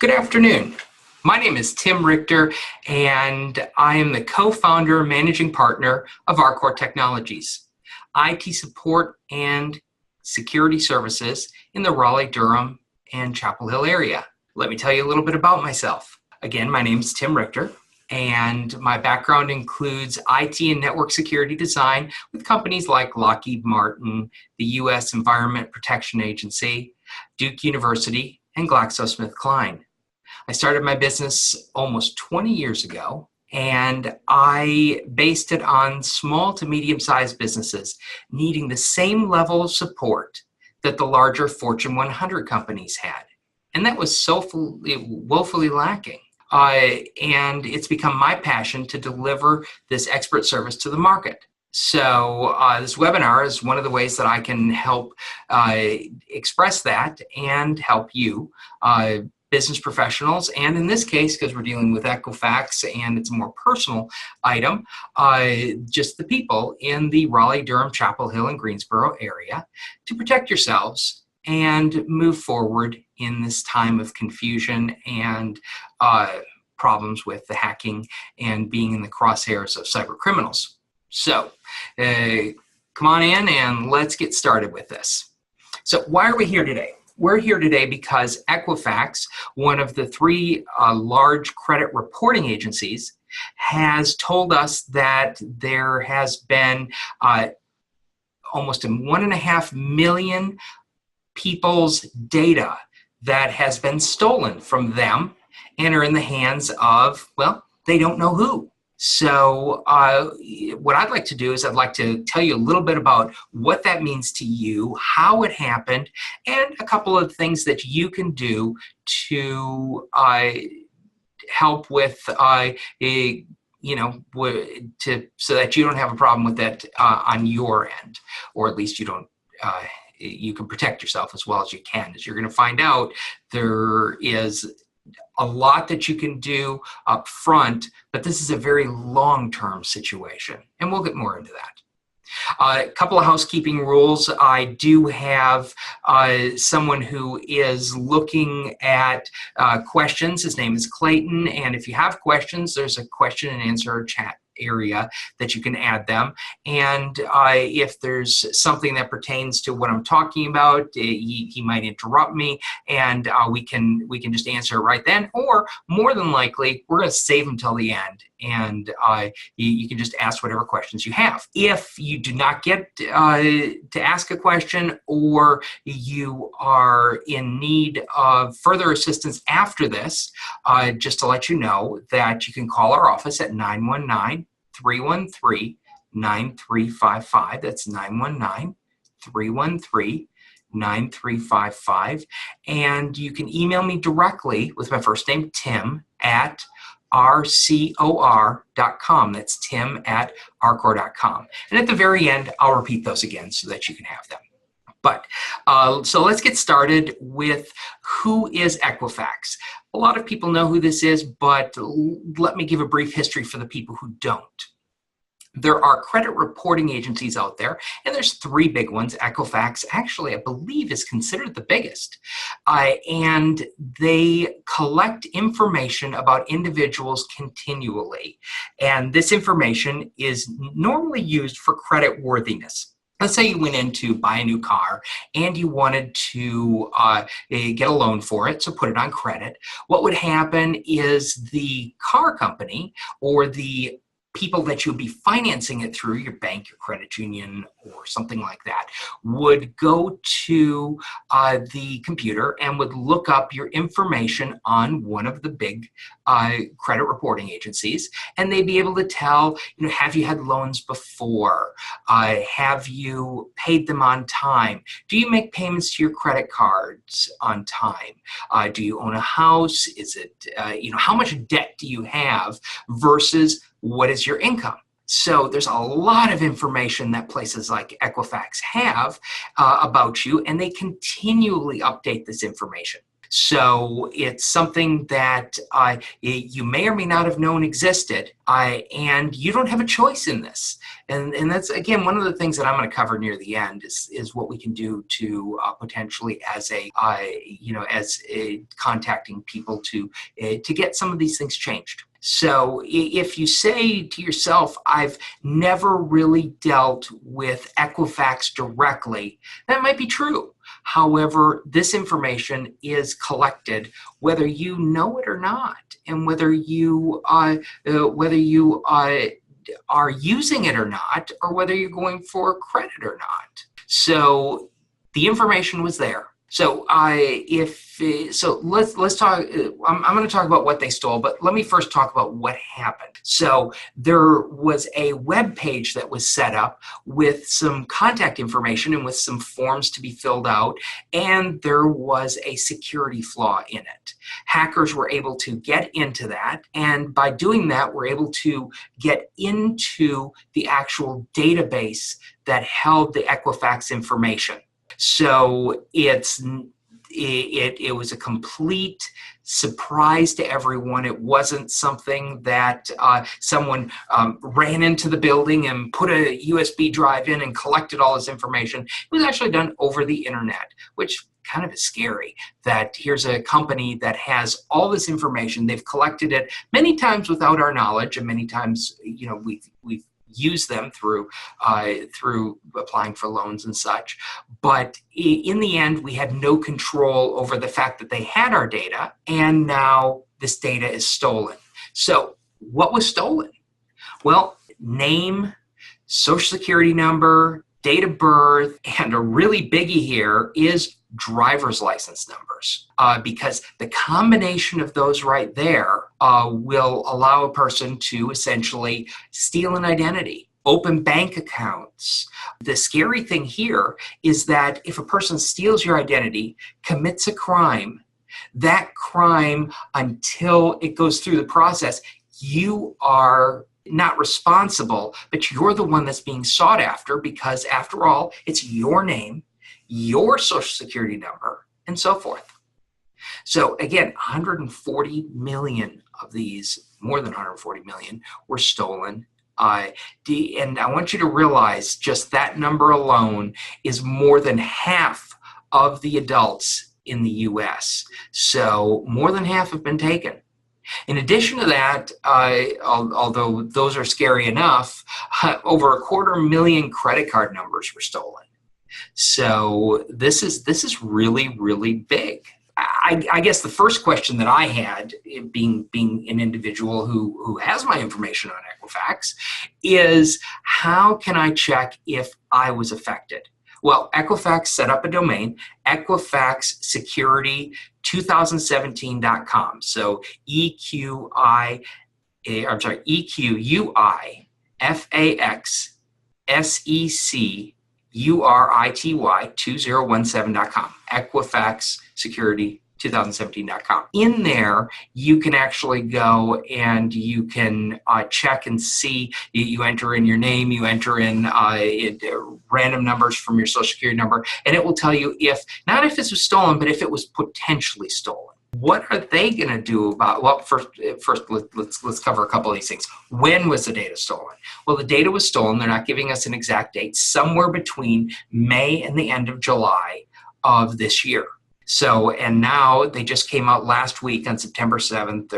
Good afternoon. My name is Tim Richter, and I am the co-founder and managing partner of RCOR Technologies, IT support and security services in the Raleigh, Durham, and Chapel Hill area. Let me tell you a little bit about myself. Again, my name is Tim Richter, and my background includes IT and network security design with companies like Lockheed Martin, the U.S. Environment Protection Agency, Duke University, and GlaxoSmithKline. I started my business almost 20 years ago, and I based it on small to medium-sized businesses needing the same level of support that the larger Fortune 100 companies had. And that was woefully lacking. And it's become my passion to deliver this expert service to the market. So this webinar is one of the ways that I can help express that and help you, business professionals, and in this case, because we're dealing with Equifax and it's a more personal item, just the people in the Raleigh, Durham, Chapel Hill, and Greensboro area to protect yourselves and move forward in this time of confusion and problems with the hacking and being in the crosshairs of cyber criminals. So come on in and let's get started with this. So why are we here today? We're here today because Equifax, one of the three large credit reporting agencies, has told us that there has been almost 1.5 million people's data that has been stolen from them and are in the hands of, well, they don't know who. So what I'd like to do is I'd like to tell you a little bit about what that means to you, how it happened, and a couple of things that you can do to help with, so that you don't have a problem with that on your end, or at least you don't. You can protect yourself as well as you can. As you're going to find out, there is a lot that you can do up front, but this is a very long-term situation, and we'll get more into that. A couple of housekeeping rules. I do have someone who is looking at questions. His name is Clayton, and if you have questions, there's a question and answer chat area that you can add them, and if there's something that pertains to what I'm talking about, he might interrupt me, and we can just answer it right then, or more than likely we're going to save them till the end, and you can just ask whatever questions you have. If you do not get to ask a question, or you are in need of further assistance after this, just to let you know that you can call our office at 919-313-9355. That's 919-313-9355. And you can email me directly with my first name, Tim, at RCOR.com. That's Tim at RCOR.com. And at the very end, I'll repeat those again so that you can have them. But so let's get started with who is Equifax. A lot of people know who this is, but let me give a brief history for the people who don't. There are credit reporting agencies out there, and there's three big ones. Equifax, actually, I believe, is considered the biggest. And they collect information about individuals continually. And this information is normally used for credit worthiness. Let's say you went in to buy a new car and you wanted to get a loan for it, so put it on credit. What would happen is the car company or the people that you'll be financing it through, your bank, your credit union, or something like that, would go to the computer and would look up your information on one of the big credit reporting agencies, and they'd be able to tell, have you had loans before? Have you paid them on time? Do you make payments to your credit cards on time? Do you own a house? Is it, how much debt do you have versus what is your income? So there's a lot of information that places like Equifax have about you, and they continually update this information. So it's something that you may or may not have known existed, and you don't have a choice in this. And that's, again, one of the things that I'm going to cover near the end is what we can do to potentially as contacting people to get some of these things changed. So if you say to yourself, I've never really dealt with Equifax directly, that might be true. However, this information is collected whether you know it or not, and whether you are using it or not, or whether you're going for credit or not. So the information was there. So let's talk. I'm going to talk about what they stole, but let me first talk about what happened. So there was a web page that was set up with some contact information and with some forms to be filled out, and there was a security flaw in it. Hackers were able to get into that, and by doing that, were able to get into the actual database that held the Equifax information. So it was a complete surprise to everyone. It wasn't something that someone ran into the building and put a USB drive in and collected all this information. It was actually done over the internet, which kind of is scary, that here's a company that has all this information. They've collected it many times without our knowledge, and many times, we've use them through applying for loans and such. But in the end, we had no control over the fact that they had our data, and now this data is stolen. So what was stolen? Well, name, social security number, date of birth, and a really biggie here is driver's license numbers, because the combination of those right there will allow a person to essentially steal an identity, open bank accounts. The scary thing here is that if a person steals your identity, commits a crime, that crime, until it goes through the process, you are not responsible, but you're the one that's being sought after, because after all, it's your name, your social security number, and so forth. So again, 140 million of these, more than 140 million, were stolen. And I want you to realize just that number alone is more than half of the adults in the US. So more than half have been taken. In addition to that, although those are scary enough, over 250,000 credit card numbers were stolen. So this is really, really big. I guess the first question that I had, being an individual who has my information on Equifax, is how can I check if I was affected? Well, Equifax set up a domain, EquifaxSecurity2017.com. So EquifaxSecurity2017.com. EquifaxSecurity2017.com. In there, you can actually go and you can check and see. You enter in your name, you enter in random numbers from your social security number, and it will tell you not if it was stolen, but if it was potentially stolen. What are they going to do about? Well, first, let's cover a couple of these things. When was the data stolen? Well, the data was stolen. They're not giving us an exact date. Somewhere between May and the end of July of this year. So, and now they just came out last week on September 7th,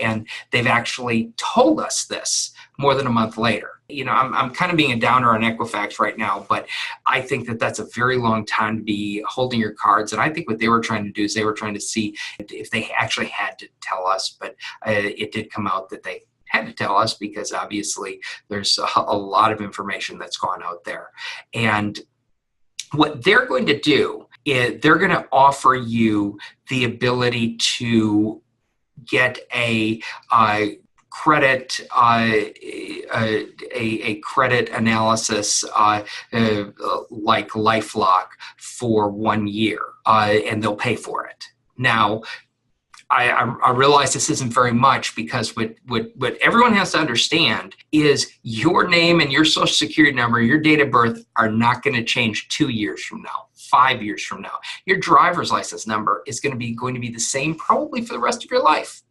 and they've actually told us this more than a month later. I'm kind of being a downer on Equifax right now, but I think that that's a very long time to be holding your cards. And I think what they were trying to do is they were trying to see if they actually had to tell us, but it did come out that they had to tell us, because obviously there's a lot of information that's gone out there. And what they're going to do is they're going to offer you the ability to get a credit analysis like LifeLock for 1 year, and they'll pay for it. Now, I realize this isn't very much, because what everyone has to understand is your name and your social security number, your date of birth are not going to change 2 years from now, 5 years from now. Your driver's license number is going to be the same probably for the rest of your life,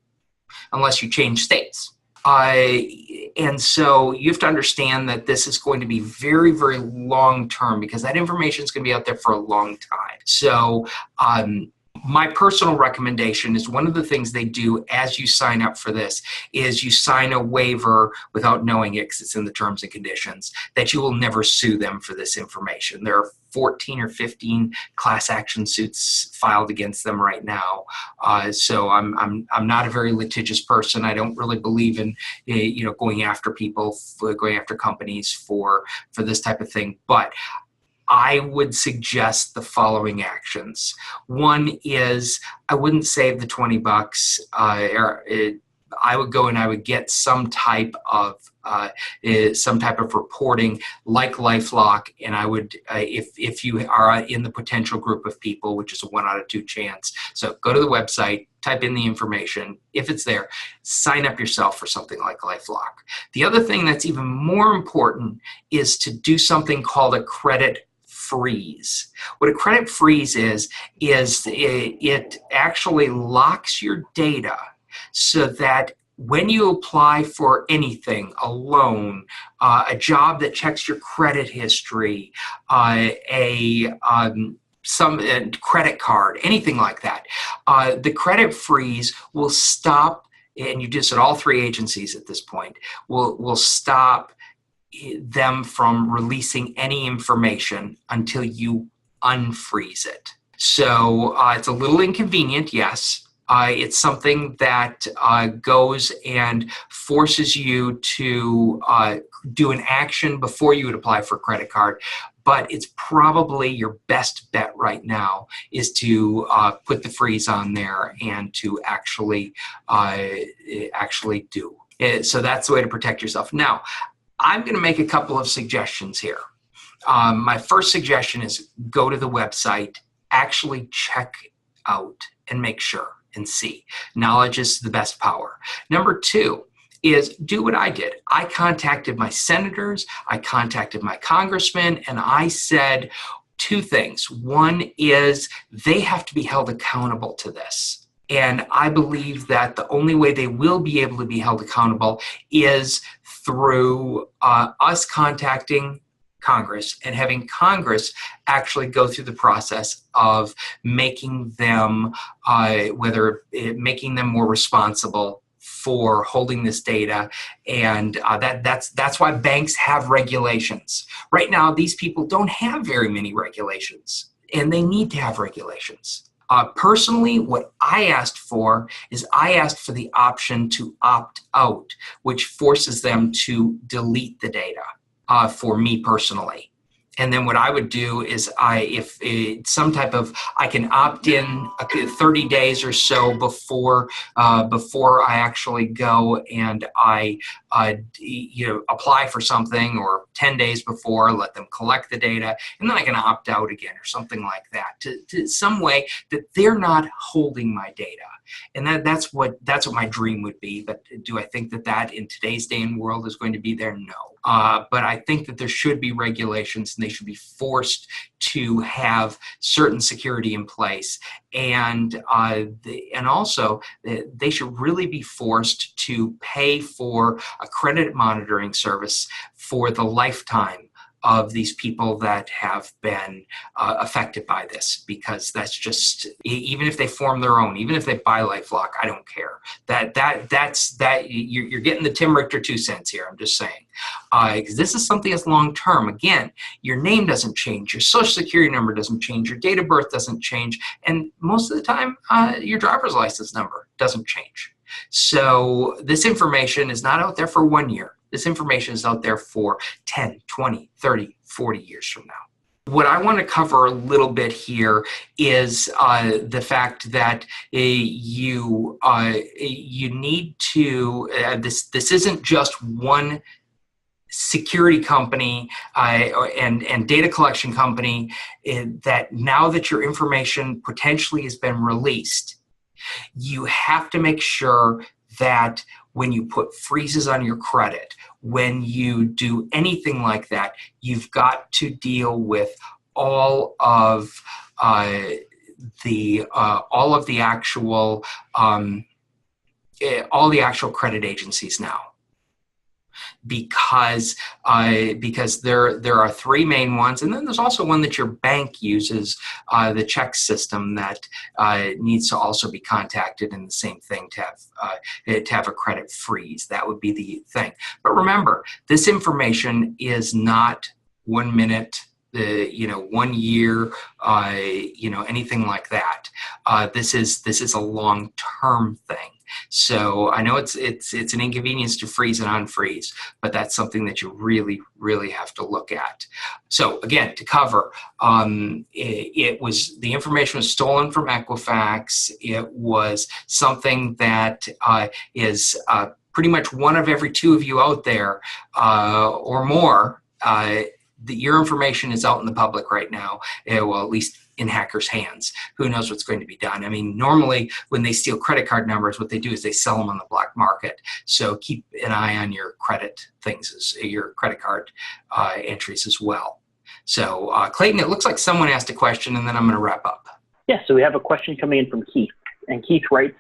unless you change states. And so you have to understand that this is going to be very, very long term, because that information is going to be out there for a long time. So my personal recommendation is, one of the things they do as you sign up for this is you sign a waiver without knowing it, because it's in the terms and conditions, that you will never sue them for this information. There are 14 or 15 class action suits filed against them right now. So I'm not a very litigious person. I don't really believe in going after people, going after companies for this type of thing. But I would suggest the following actions. One is, I wouldn't save the $20. I would go and I would get some type of reporting like LifeLock, and I would, if you are in the potential group of people, which is a 1 out of 2 chance. So go to the website, type in the information. If it's there, sign up yourself for something like LifeLock. The other thing that's even more important is to do something called a credit freeze. What a credit freeze is it actually locks your data so that when you apply for anything, a loan, a job that checks your credit history, some credit card, anything like that, the credit freeze will stop, and you do this at all 3 agencies at this point, will stop them from releasing any information until you unfreeze it. So it's a little inconvenient, yes. It's something that goes and forces you to do an action before you would apply for a credit card. But it's probably your best bet right now is to put the freeze on there and to actually do. So that's the way to protect yourself. Now, I'm going to make a couple of suggestions here. My first suggestion is go to the website, actually check out and make sure and see. Knowledge is the best power. Number 2 is do what I did. I contacted my senators, I contacted my congressmen, and I said 2 things. One is they have to be held accountable to this. And I believe that the only way they will be able to be held accountable is through us contacting Congress and having Congress actually go through the process of making them, making them more responsible for holding this data. And that's why banks have regulations. Right now, these people don't have very many regulations, and they need to have regulations. Personally, what I asked for is I asked for the option to opt out, which forces them to delete the data for me personally. And then what I would do is I can opt in 30 days or so before I actually go and I apply for something, or 10 days before, let them collect the data, and then I can opt out again or something like that, to some way that they're not holding my data. And that's what my dream would be. But do I think that in today's day and world is going to be there? No. But I think that there should be regulations, and they should be forced to have certain security in place. And also they should really be forced to pay for a credit monitoring service for the lifetime of these people that have been affected by this, because that's just, even if they form their own, even if they buy LifeLock, I don't care. That's you're getting the Tim Richter 2 cents here. I'm just saying, because this is something that's long term. Again, your name doesn't change, your social security number doesn't change, your date of birth doesn't change, and most of the time, your driver's license number doesn't change. So this information is not out there for 1 year. This information is out there for 10, 20, 30, 40 years from now. What I want to cover a little bit here is the fact that you need to, this isn't just one security company and data collection company, that now that your information potentially has been released, You have to make sure that when you put freezes on your credit, when you do anything like that, you've got to deal with all of the actual all the actual credit agencies now, because there are three main ones, and then there's also one that your bank uses, the check system, that needs to also be contacted, in the same thing to have a credit freeze. That would be the thing. But remember, this information is not 1 minute, 1 year, anything like that. This is a long-term thing. So I know it's an inconvenience to freeze and unfreeze, but that's something that you really, really have to look at. So again, to cover, the information was stolen from Equifax. It was something that is pretty much one of every two of you out there, or more. Your information is out in the public right now, well, at least in hackers' hands. Who knows what's going to be done? I mean, normally when they steal credit card numbers, what they do is they sell them on the black market. So keep an eye on your credit things, your credit card entries as well. So Clayton, it looks like someone asked a question, and then I'm going to wrap up. Yes, so we have a question coming in from Keith. And Keith writes,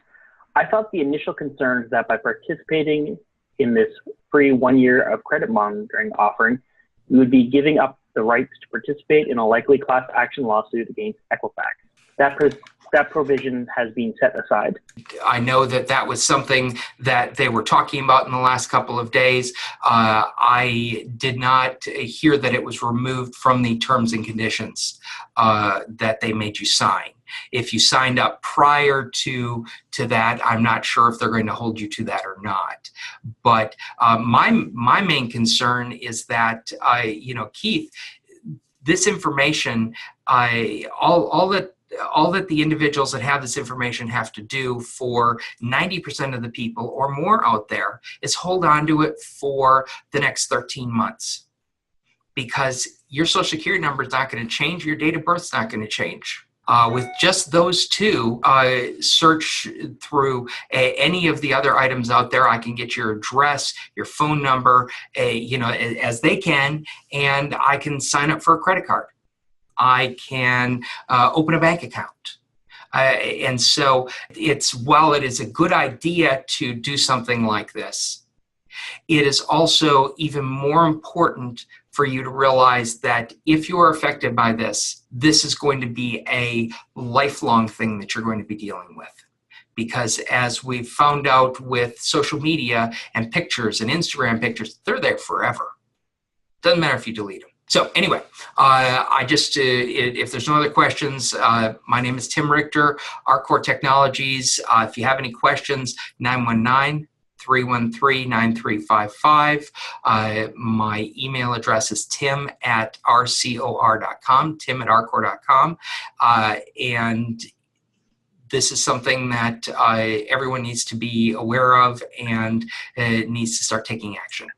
I thought the initial concern is that by participating in this free 1 year of credit monitoring offering, we would be giving up the rights to participate in a likely class action lawsuit against Equifax. That provision has been set aside. I know that was something that they were talking about in the last couple of days. I did not hear that it was removed from the terms and conditions that they made you sign. If you signed up prior to that, I'm not sure if they're going to hold you to that or not. But my main concern is that, Keith, this information, all that the individuals that have this information have to do for 90% of the people or more out there is hold on to it for the next 13 months. Because your social security number is not going to change, your date of birth is not going to change. With just those two, search through any of the other items out there. I can get your address, your phone number, as they can, and I can sign up for a credit card. I can open a bank account. And so while it is a good idea to do something like this, it is also even more important for you to realize that if you are affected by this, this is going to be a lifelong thing that you're going to be dealing with. Because as we've found out with social media and pictures and Instagram pictures, they're there forever. Doesn't matter if you delete them. So anyway, if there's no other questions, my name is Tim Richter, RCOR Technologies. If you have any questions, 919-313-9355. My email address is tim@rcor.com, tim@rcor.com. And this is something that everyone needs to be aware of and needs to start taking action.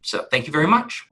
So thank you very much.